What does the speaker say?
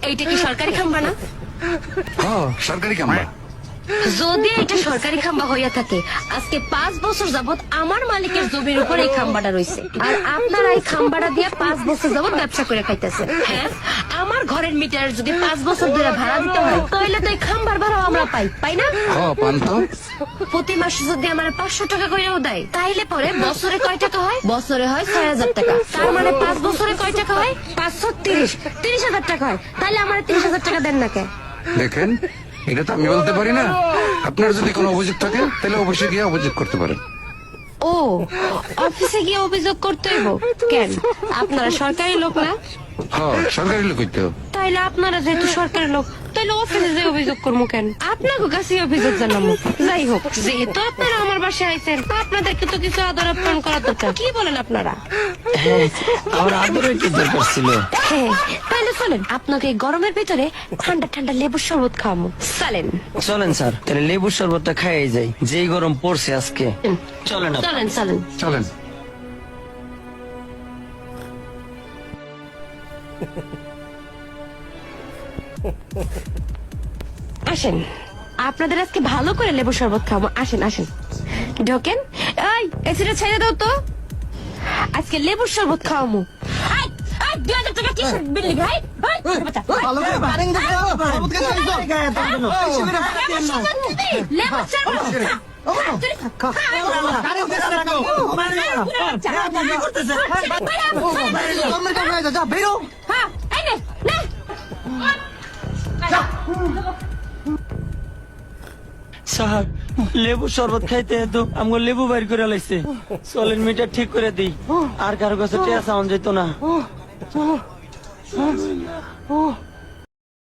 এইটা কি সরকারি খাম্বা না? সরকারি খাম্বা। যদি এটা সরকারি খাম্বা হইয়া থাকে, আজকে 5 বছর যাবত আমার মালিকের জমির উপর এই খাম্বাটা রয়েছে, আর আপনারা এই খাম্বাটা দিয়ে 5 বছর যাবত ব্যবসা করে খাইতেছেন। হ্যাঁ, আমার ঘরের মিটার যদি 5 বছর ধরে ভাড়া দিতে হয়, তাহলে তো এই খাম্বার ভাড়াও আমরা পাই না? পান তো। প্রতি মাসে যদি আমার 500 টাকা কইরাও দেয়, তাইলে পরে বছরে কয় টাকা হয়? বছরে হয় 6000 টাকা। তার মানে 5 বছরে কয় টাকা হয়? 530,000 টাকা হয়। তাহলে আমার 30,000 টাকা দেন না কেন? দেখেন, এটা তো আমি বলতে পারি না। আপনার যদি কোনো অভিযোগ থাকে তাহলে অবশ্যই গিয়ে অভিযোগ করতে পারেন। ও, অফিসে গিয়ে অভিযোগ করতে হইব কেন? আপনারা সরকারি লোক না? সরকারি লোক হইতে। তাইলে আপনারা যেহেতু সরকারি লোক, তাইলে অফিসে যে অভিযোগ করবো কেন? আপনাকে কাছে অভিযোগ জানাবো। যাই হোক, যেহেতু আপনারা আমার বাসায় আইছেন, আপনাদেরকে তো কিছু আদর আপ্যায়ন করা দরকার। কি বলেন আপনারা? আমার আদরের কি দরকার ছিল? হ্যাঁ, তাহলে চলেন আপনাকে এই গরমের ভিতরে ঠান্ডা ঠান্ডা লেবুর শরবত খাওয়াবো। চলেন চলেন স্যার, তাহলে লেবুর শরবতটা খাইয়ে যাই, যেই গরম পড়ছে আজকে। চলেন চলেন চলেন চলেন। আসেন, আপনাদের আজকে ভালো করে লেবু শরবত খাবো। আসেন আসেন, ঢোকেন। এই এসিটা ছেড়ে দাও তো, আজকে লেবুর শরবত খাওয়াবো। স্যার, লেবু শরবত খাইতে তো আমগো লেবু বাইর করে লাইছে। চলেন মিটার ঠিক করে দিই, আর কারো কাছে টেয়া সাউন্ড যেত না।